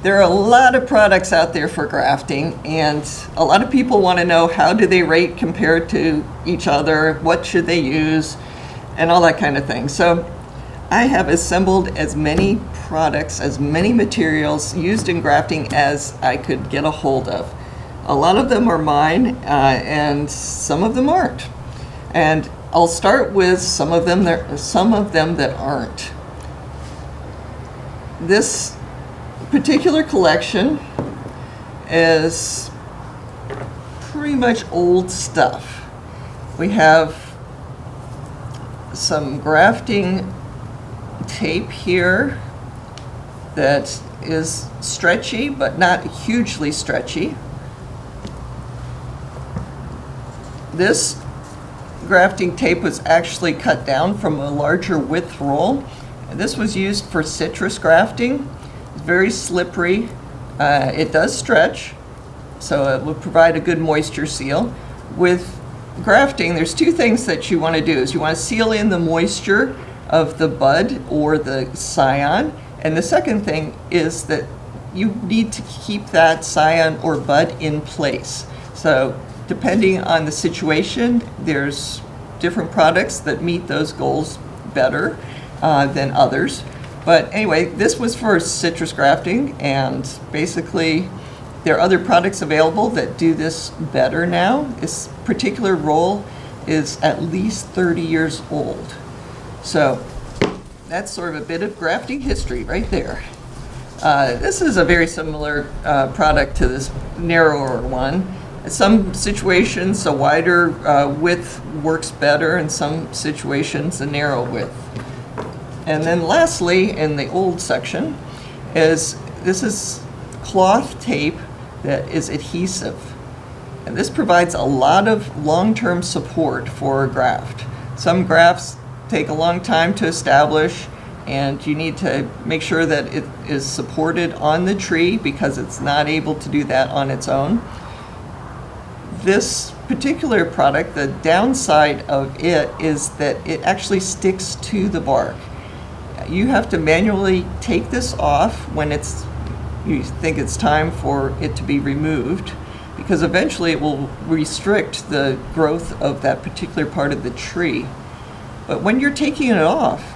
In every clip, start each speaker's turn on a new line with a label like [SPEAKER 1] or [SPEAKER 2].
[SPEAKER 1] There are a lot of products out there for grafting, and a lot of people want to know how do they rate compared to each other, what should they use, and all that kind of thing. So I have assembled as many products, as many materials used in grafting as I could get a hold of. A lot of them are mine, and some of them aren't. And I'll start with some of them that aren't. This particular collection is pretty much old stuff. We have some grafting tape here that is stretchy, but not hugely stretchy. This grafting tape was actually cut down from a larger width roll. And this was used for citrus grafting. It's very slippery. It does stretch, so it will provide a good moisture seal. With grafting, there's two things that you want to do. Is you want to seal in the moisture of the bud or the scion, and the second thing is that you need to keep that scion or bud in place. So depending on the situation, there's different products that meet those goals better than others. But anyway, this was for citrus grafting, and basically there are other products available that do this better now. This particular roll is at least 30 years old. So that's sort of a bit of grafting history right there. This is a very similar product to this narrower one. In some situations, a wider width works better. In some situations, a narrow width. And then lastly, in the old section, this is cloth tape that is adhesive. And this provides a lot of long-term support for a graft. Some grafts take a long time to establish, and you need to make sure that it is supported on the tree because it's not able to do that on its own. This particular product, the downside of it is that it actually sticks to the bark. You have to manually take this off when you think it's time for it to be removed, because eventually it will restrict the growth of that particular part of the tree. But when you're taking it off,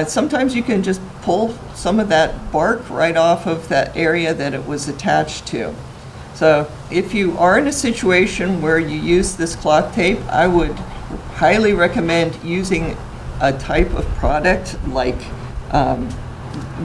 [SPEAKER 1] sometimes you can just pull some of that bark right off of that area that it was attached to. So if you are in a situation where you use this cloth tape, I would highly recommend using a type of product like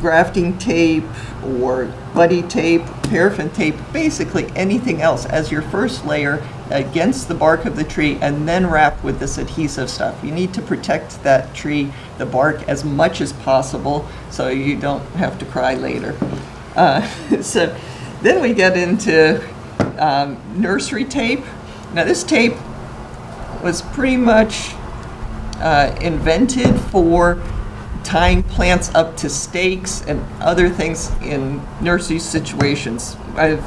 [SPEAKER 1] grafting tape or buddy tape, paraffin tape, basically anything else as your first layer against the bark of the tree, and then wrap with this adhesive stuff. You need to protect that tree, the bark, as much as possible so you don't have to cry later. So then we get into nursery tape. Now this tape was pretty much invented for tying plants up to stakes and other things in nursery situations. I've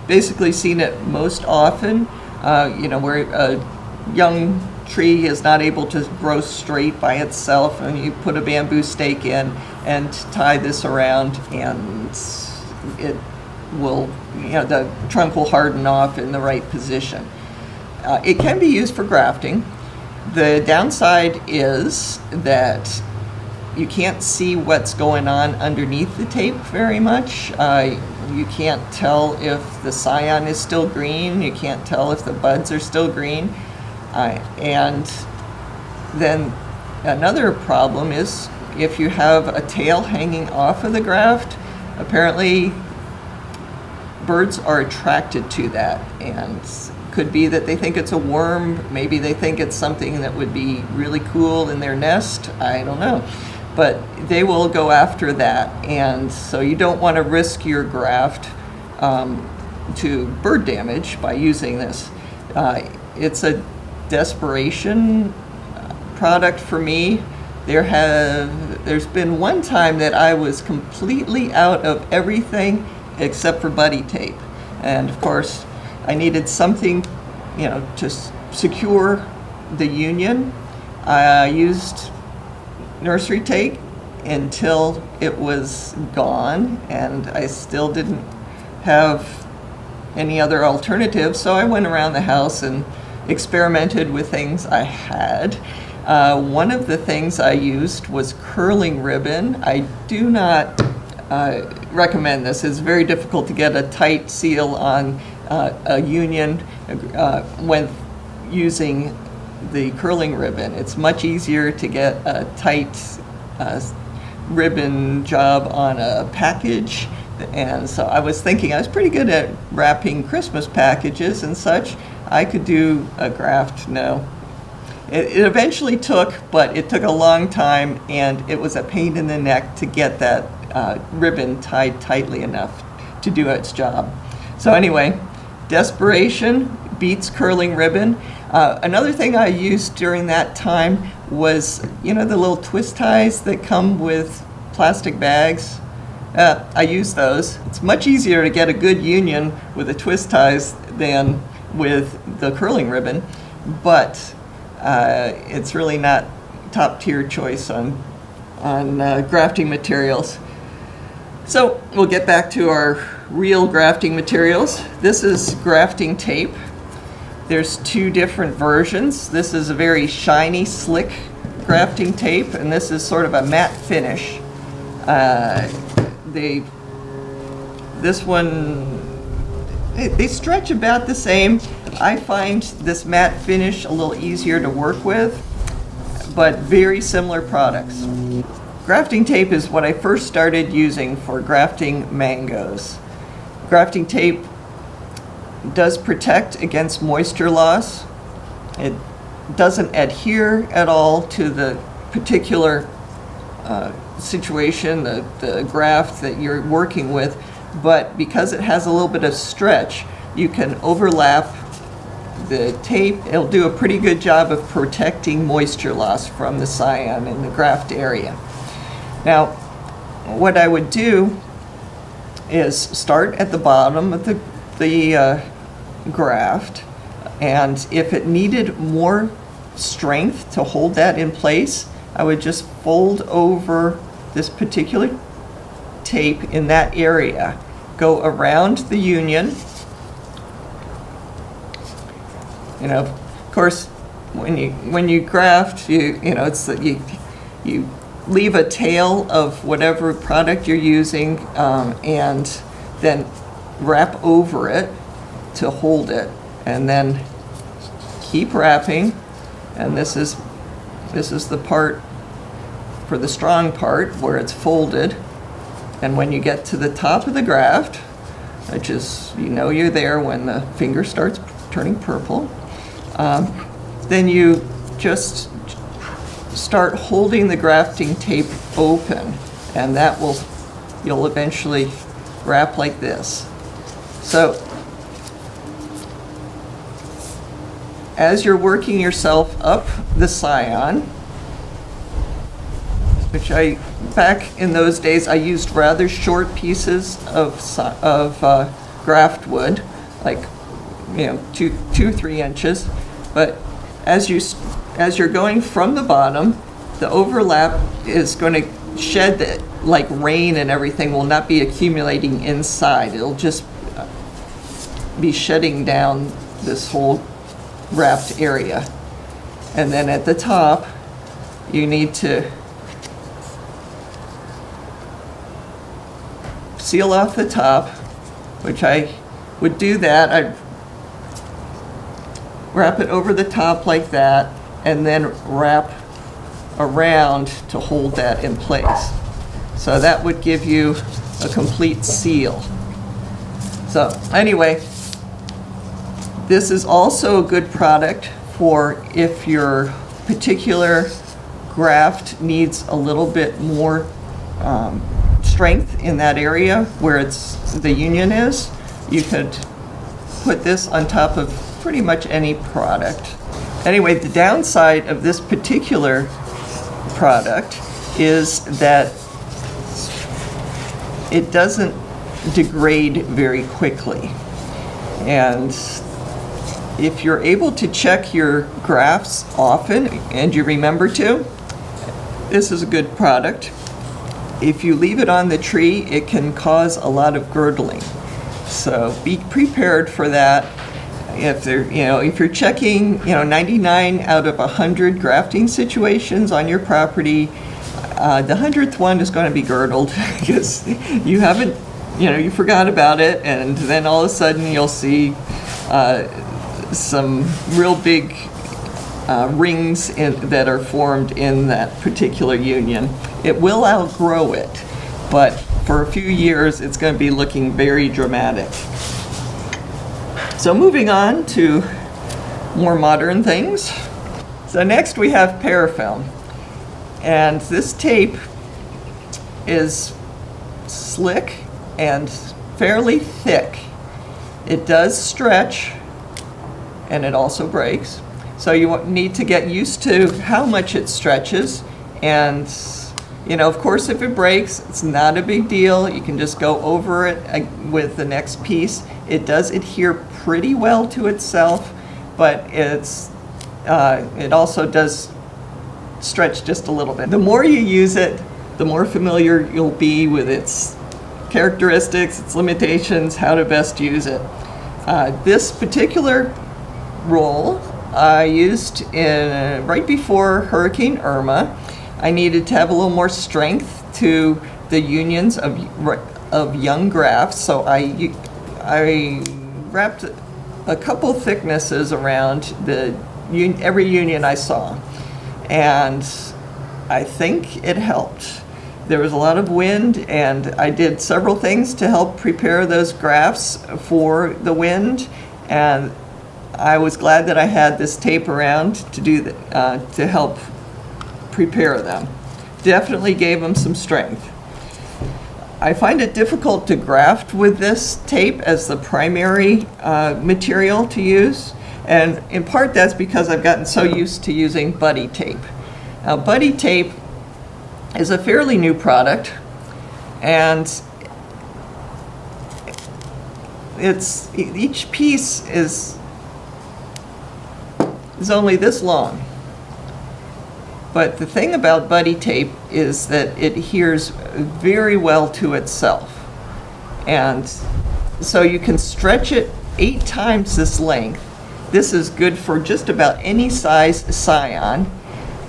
[SPEAKER 1] basically seen it most often, where a young tree is not able to grow straight by itself, and you put a bamboo stake in and tie this around, and it will, the trunk will harden off in the right position. It can be used for grafting. The downside is that you can't see what's going on underneath the tape very much. You can't tell if the scion is still green. You can't tell if the buds are still green. And then another problem is if you have a tail hanging off of the graft, apparently birds are attracted to that, and could be that they think it's a worm, maybe they think it's something that would be really cool in their nest, I don't know. But they will go after that, and so you don't want to risk your graft to bird damage by using this. It's a desperation product for me. There's been one time that I was completely out of everything except for buddy tape, and of course I needed something, to secure the union. I used nursery tape, until it was gone, and I still didn't have any other alternatives, so I went around the house and experimented with things I had. One of the things I used was curling ribbon. I do not recommend this. It's very difficult to get a tight seal on a union when using the curling ribbon. It's much easier to get a tight ribbon job on a package. And so I was thinking, I was pretty good at wrapping Christmas packages and such. I could do a graft. No. It eventually took, but it took a long time, and it was a pain in the neck to get that ribbon tied tightly enough to do its job. So anyway, desperation beats curling ribbon. Another thing I used during that time was, you know, the little twist ties that come with plastic bags. I use those. It's much easier to get a good union with the twist ties than with the curling ribbon, but it's really not top tier choice on grafting materials. So we'll get back to our real grafting materials. This is grafting tape. There's two different versions. This is a very shiny, slick grafting tape, and this is sort of a matte finish. This one, they stretch about the same. I find this matte finish a little easier to work with, but very similar products. Grafting tape is what I first started using for grafting mangoes. Grafting tape does protect against moisture loss. It doesn't adhere at all to the particular situation, the graft that you're working with, but because it has a little bit of stretch, you can overlap the tape. It'll do a pretty good job of protecting moisture loss from the scion in the graft area. Now, what I would do is start at the bottom of the graft, and if it needed more strength to hold that in place, I would just fold over this particular tape in that area, go around the union. You know, of course, when you graft, you leave a tail of whatever product you're using, and then wrap over it to hold it, and then keep wrapping. And this is the part for the strong part where it's folded. And when you get to the top of the graft, which is, you know, you're there when the finger starts turning purple, then you just start holding the grafting tape open, and you'll eventually wrap like this. So as you're working yourself up the scion, which back in those days, I used rather short pieces of graft wood, like, you know, 2-3 inches. But as you're going from the bottom, the overlap is going to shed that, like rain and everything will not be accumulating inside. It'll just be shedding down this whole wrapped area. And then at the top, you need to seal off the top, which I would do that. I'd wrap it over the top like that, and then wrap around to hold that in place. So that would give you a complete seal. So anyway, this is also a good product for if your particular graft needs a little bit more strength in that area where the union is. You could put this on top of pretty much any product. Anyway, the downside of this particular product is that it doesn't degrade very quickly. And if you're able to check your grafts often, and you remember to, this is a good product. if you leave it on the tree, it can cause a lot of girdling. So be prepared for that. If you're checking, 99 out of 100 grafting situations on your property, the 100th one is going to be girdled because you haven't, you forgot about it, and then all of a sudden you'll see some real big rings that are formed in that particular union. It will outgrow it, but for a few years it's going to be looking very dramatic. So moving on to more modern things. So next we have parafilm. And this tape is slick and fairly thick. It does stretch, and it also breaks. So you need to get used to how much it stretches. And, of course, if it breaks, it's not a big deal. You can just go over it with the next piece. It does adhere pretty well to itself, but it also does stretch just a little bit. The more you use it, the more familiar you'll be with its characteristics, its limitations, how to best use it. This particular roll I used right before Hurricane Irma. I needed to have a little more strength to the unions of young grafts, so I wrapped a couple thicknesses around every union I saw, and I think it helped. There was a lot of wind, and I did several things to help prepare those grafts for the wind, and I was glad that I had this tape around to help prepare them. Definitely gave them some strength. I find it difficult to graft with this tape as the primary material to use, and in part that's because I've gotten so used to using buddy tape. Now, buddy tape is a fairly new product, and each piece is only this long. But the thing about buddy tape is that it adheres very well to itself. And so you can stretch it 8 times this length. This is good for just about any size scion.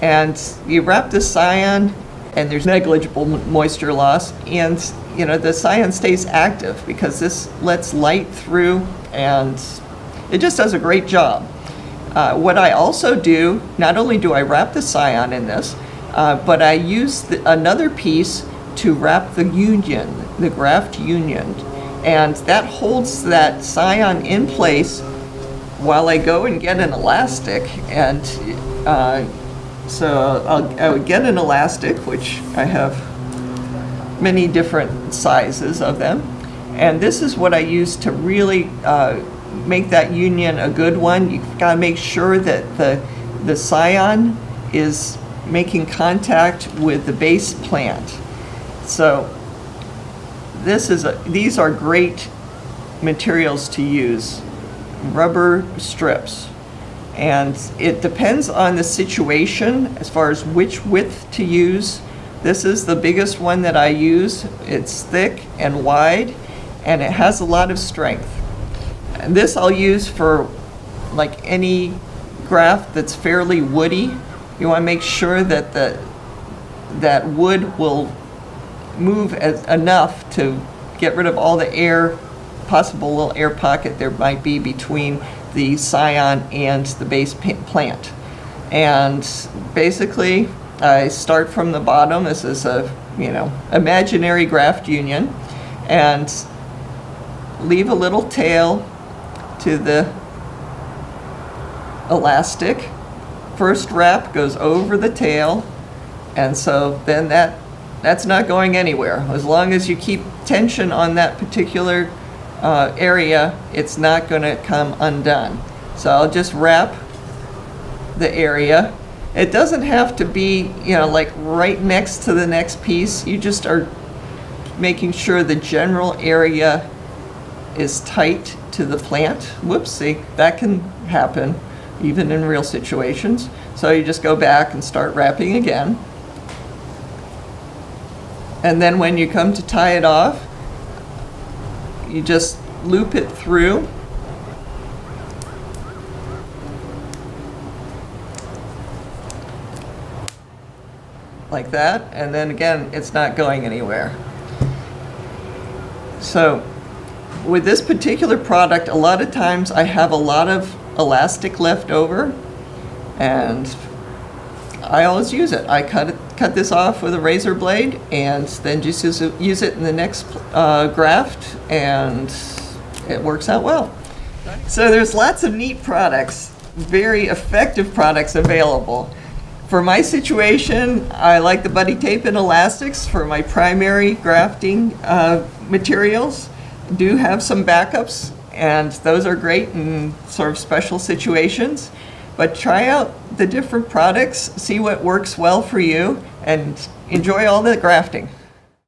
[SPEAKER 1] And you wrap the scion, and there's negligible moisture loss, and the scion stays active because this lets light through, and it just does a great job. What I also do, not only do I wrap the scion in this, but I use another piece to wrap the union, the graft union, and that holds that scion in place while I go and get an elastic. And so I would get an elastic, which I have many different sizes of them, and this is what I use to really make that union a good one. You've got to make sure that the scion is making contact with the base plant. So these are great materials to use, rubber strips. And it depends on the situation as far as which width to use. This is the biggest one that I use. It's thick and wide, and it has a lot of strength. And this I'll use for like any graft that's fairly woody. You want to make sure that that wood will move enough to get rid of all the possible little air pocket there might be between the scion and the base plant. And basically I start from the bottom. This is a imaginary graft union, and leave a little tail to the elastic. First wrap goes over the tail, and so then that's not going anywhere. As long as you keep tension on that particular area, it's not going to come undone. So I'll just wrap the area. It doesn't have to be like right next to the next piece. You just are making sure the general area is tight to the plant. Whoopsie, that can happen even in real situations. So you just go back and start wrapping again. And then when you come to tie it off, you just loop it through. Like that, and then again, it's not going anywhere. So with this particular product, a lot of times I have a lot of elastic left over, and I always use it. I cut this off with a razor blade, and then just use it in the next graft, and it works out well. So there's lots of neat products, very effective products available. For my situation, I like the buddy tape and elastics for my primary grafting materials. Do have some backups, and those are great in sort of special situations. But try out the different products, see what works well for you, and enjoy all the grafting.